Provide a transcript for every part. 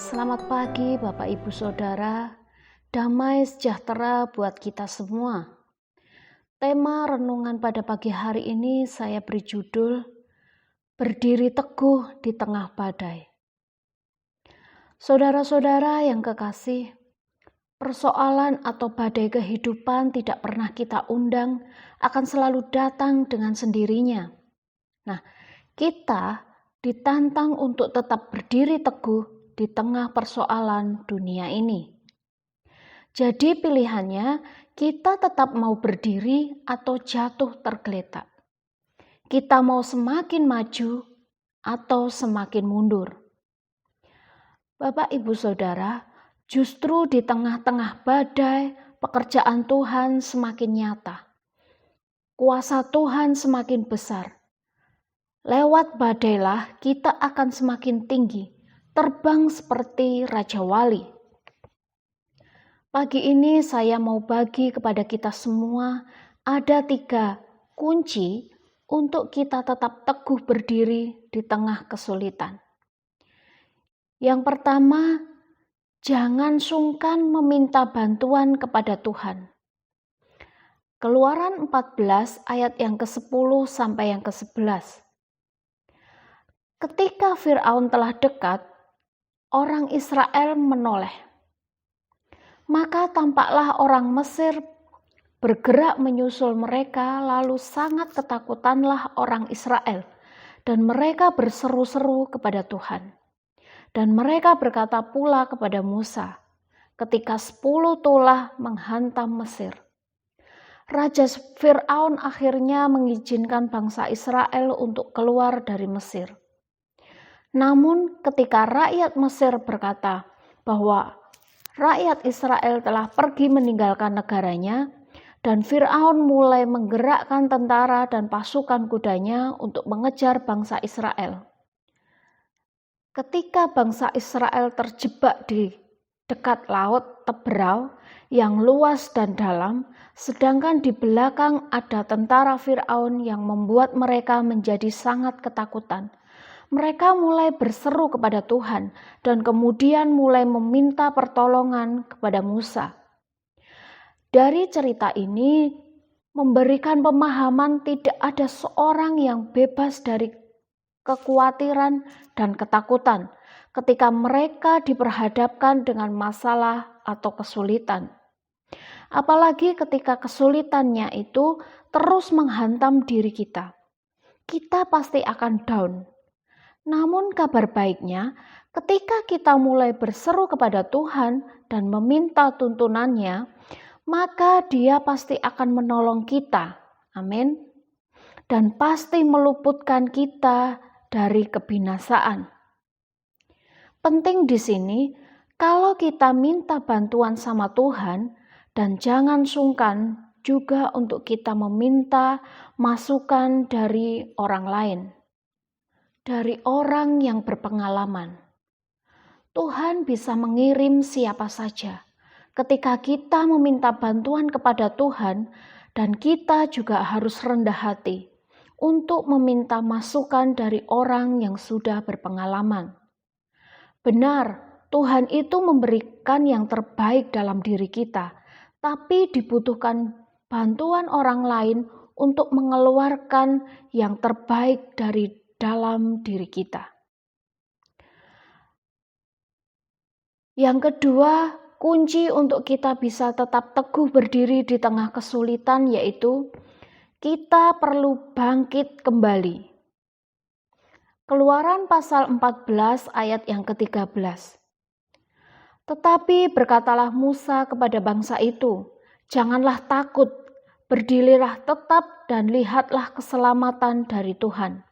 Selamat pagi Bapak Ibu Saudara, damai sejahtera buat kita semua. Tema renungan pada pagi hari ini saya beri judul, Berdiri Teguh di Tengah Badai. Saudara-saudara yang kekasih, persoalan atau badai kehidupan tidak pernah kita undang, akan selalu datang dengan sendirinya. Nah, kita ditantang untuk tetap berdiri teguh di tengah persoalan dunia ini. Jadi pilihannya, kita tetap mau berdiri atau jatuh tergeletak. Kita mau semakin maju atau semakin mundur. Bapak Ibu Saudara, justru di tengah-tengah badai, pekerjaan Tuhan semakin nyata. Kuasa Tuhan semakin besar. Lewat badailah kita akan semakin tinggi, terbang seperti Raja Wali. Pagi ini saya mau bagi kepada kita semua ada 3 kunci untuk kita tetap teguh berdiri di tengah kesulitan. Yang pertama, jangan sungkan meminta bantuan kepada Tuhan. Keluaran 14 ayat yang ke-10 sampai yang ke-11. Ketika Firaun telah dekat, orang Israel menoleh. Maka tampaklah orang Mesir bergerak menyusul mereka, lalu sangat ketakutanlah orang Israel, dan mereka berseru-seru kepada Tuhan. Dan mereka berkata pula kepada Musa, ketika 10 tulah menghantam Mesir. Raja Firaun akhirnya mengizinkan bangsa Israel untuk keluar dari Mesir. Namun ketika rakyat Mesir berkata bahwa rakyat Israel telah pergi meninggalkan negaranya, dan Firaun mulai menggerakkan tentara dan pasukan kudanya untuk mengejar bangsa Israel. Ketika bangsa Israel terjebak di dekat laut Teberau yang luas dan dalam, sedangkan di belakang ada tentara Firaun yang membuat mereka menjadi sangat ketakutan. Mereka mulai berseru kepada Tuhan dan kemudian mulai meminta pertolongan kepada Musa. Dari cerita ini memberikan pemahaman tidak ada seorang yang bebas dari kekhawatiran dan ketakutan ketika mereka diperhadapkan dengan masalah atau kesulitan. Apalagi ketika kesulitannya itu terus menghantam diri kita. Kita pasti akan down. Namun kabar baiknya, ketika kita mulai berseru kepada Tuhan dan meminta tuntunannya, maka Dia pasti akan menolong kita. Amin. Dan pasti meluputkan kita dari kebinasaan. Penting di sini, kalau kita minta bantuan sama Tuhan, dan jangan sungkan juga untuk kita meminta masukan dari orang lain. Dari orang yang berpengalaman. Tuhan bisa mengirim siapa saja. Ketika kita meminta bantuan kepada Tuhan, dan kita juga harus rendah hati untuk meminta masukan dari orang yang sudah berpengalaman. Benar, Tuhan itu memberikan yang terbaik dalam diri kita, tapi dibutuhkan bantuan orang lain untuk mengeluarkan yang terbaik dari dalam diri kita. Yang kedua, kunci untuk kita bisa tetap teguh berdiri di tengah kesulitan yaitu kita perlu bangkit kembali. Keluaran pasal 14 ayat yang ke-13. Tetapi berkatalah Musa kepada bangsa itu, janganlah takut, berdirilah tetap dan lihatlah keselamatan dari Tuhan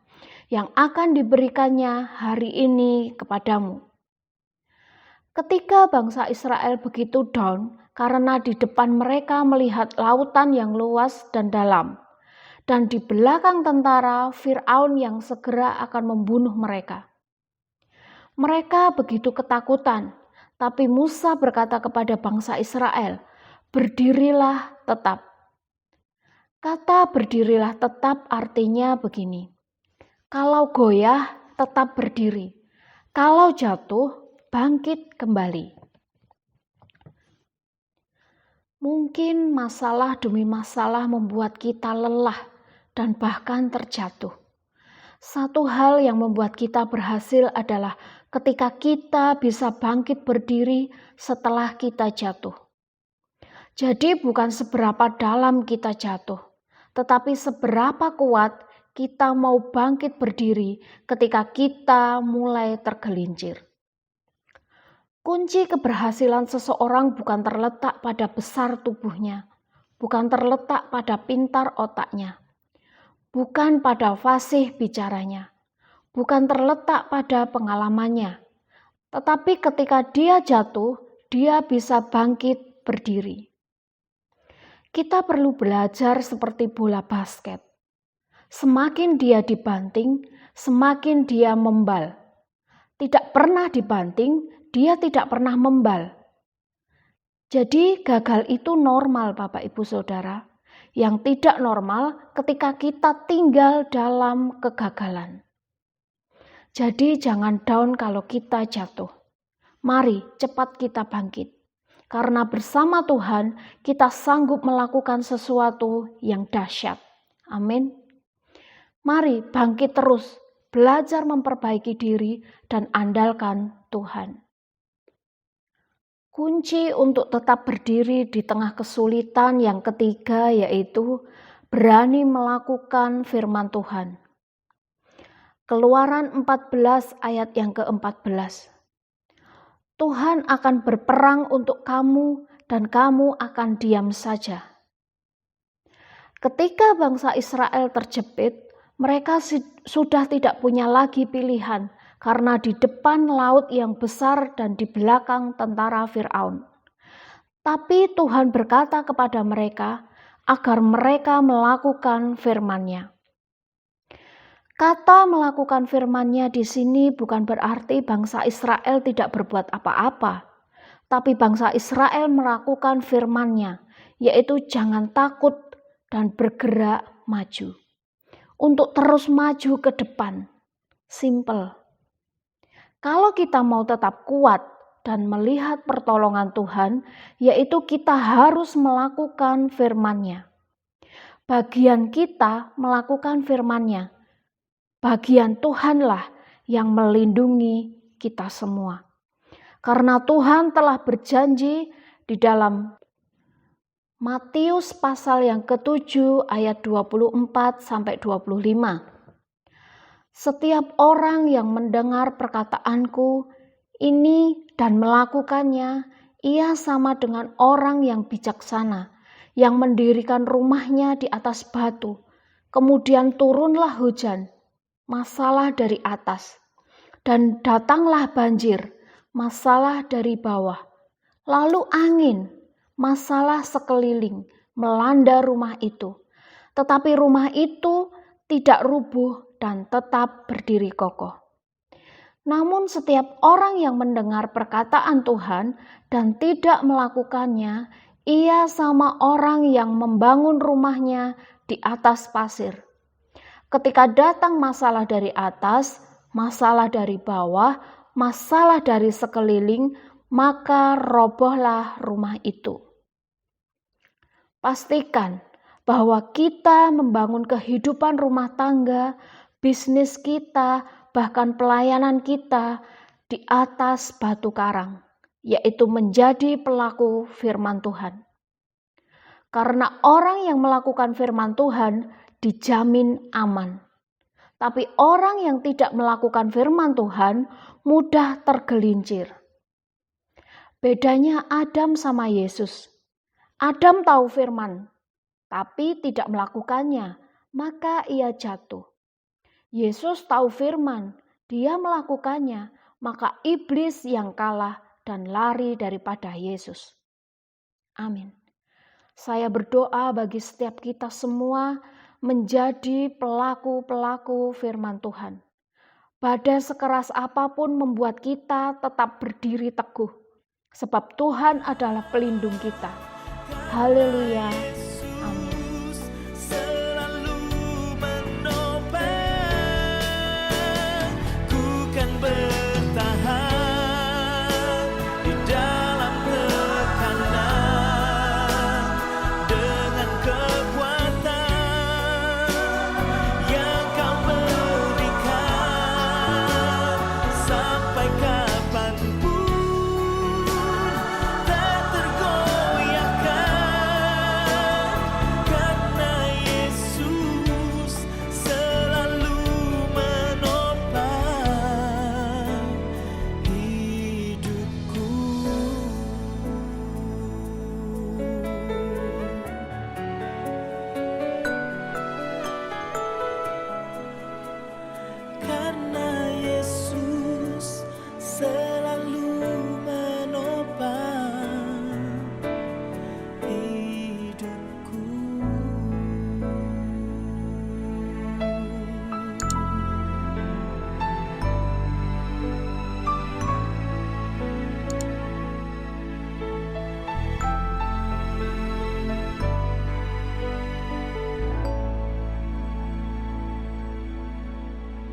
yang akan diberikannya hari ini kepadamu. Ketika bangsa Israel begitu down karena di depan mereka melihat lautan yang luas dan dalam, dan di belakang tentara Firaun yang segera akan membunuh mereka. Mereka begitu ketakutan, tapi Musa berkata kepada bangsa Israel, berdirilah tetap. Kata berdirilah tetap artinya begini, kalau goyah tetap berdiri, kalau jatuh bangkit kembali. Mungkin masalah demi masalah membuat kita lelah dan bahkan terjatuh. Satu hal yang membuat kita berhasil adalah ketika kita bisa bangkit berdiri setelah kita jatuh. Jadi bukan seberapa dalam kita jatuh, tetapi seberapa kuat kita mau bangkit berdiri ketika kita mulai tergelincir. Kunci keberhasilan seseorang bukan terletak pada besar tubuhnya, bukan terletak pada pintar otaknya, bukan pada fasih bicaranya, bukan terletak pada pengalamannya. Tetapi ketika dia jatuh, dia bisa bangkit berdiri. Kita perlu belajar seperti bola basket. Semakin dia dibanting, semakin dia membal. Tidak pernah dibanting, dia tidak pernah membal. Jadi gagal itu normal Bapak Ibu Saudara. Yang tidak normal ketika kita tinggal dalam kegagalan. Jadi jangan down kalau kita jatuh. Mari cepat kita bangkit. Karena bersama Tuhan kita sanggup melakukan sesuatu yang dahsyat. Amin. Mari bangkit terus, belajar memperbaiki diri dan andalkan Tuhan. Kunci untuk tetap berdiri di tengah kesulitan yang ketiga yaitu berani melakukan firman Tuhan. Keluaran 14 ayat yang ke-14. Tuhan akan berperang untuk kamu dan kamu akan diam saja. Ketika bangsa Israel terjepit, mereka sudah tidak punya lagi pilihan karena di depan laut yang besar dan di belakang tentara Firaun. Tapi Tuhan berkata kepada mereka agar mereka melakukan firman-Nya. Kata melakukan firman-Nya di sini bukan berarti bangsa Israel tidak berbuat apa-apa, tapi bangsa Israel melakukan firman-Nya, yaitu jangan takut dan bergerak maju. Untuk terus maju ke depan. Simple. Kalau kita mau tetap kuat dan melihat pertolongan Tuhan, yaitu kita harus melakukan firman-Nya. Bagian kita melakukan firman-Nya. Bagian Tuhanlah yang melindungi kita semua. Karena Tuhan telah berjanji di dalam Matius pasal yang ke-7 ayat 24-25. Setiap orang yang mendengar perkataanku ini dan melakukannya, ia sama dengan orang yang bijaksana, yang mendirikan rumahnya di atas batu. Kemudian turunlah hujan, masalah dari atas, dan datanglah banjir, masalah dari bawah. Lalu angin, masalah sekeliling, melanda rumah itu. Tetapi rumah itu tidak rubuh dan tetap berdiri kokoh. Namun setiap orang yang mendengar perkataan Tuhan dan tidak melakukannya, ia sama orang yang membangun rumahnya di atas pasir. Ketika datang masalah dari atas, masalah dari bawah, masalah dari sekeliling, maka robohlah rumah itu. Pastikan bahwa kita membangun kehidupan rumah tangga, bisnis kita, bahkan pelayanan kita di atas batu karang, yaitu menjadi pelaku firman Tuhan. Karena orang yang melakukan firman Tuhan dijamin aman. Tapi orang yang tidak melakukan firman Tuhan mudah tergelincir. Bedanya Adam sama Yesus. Adam tahu firman, tapi tidak melakukannya, maka ia jatuh. Yesus tahu firman, dia melakukannya, maka iblis yang kalah dan lari daripada Yesus. Amin. Saya berdoa bagi setiap kita semua menjadi pelaku-pelaku firman Tuhan. Badai sekeras apapun membuat kita tetap berdiri teguh, sebab Tuhan adalah pelindung kita. Haleluya.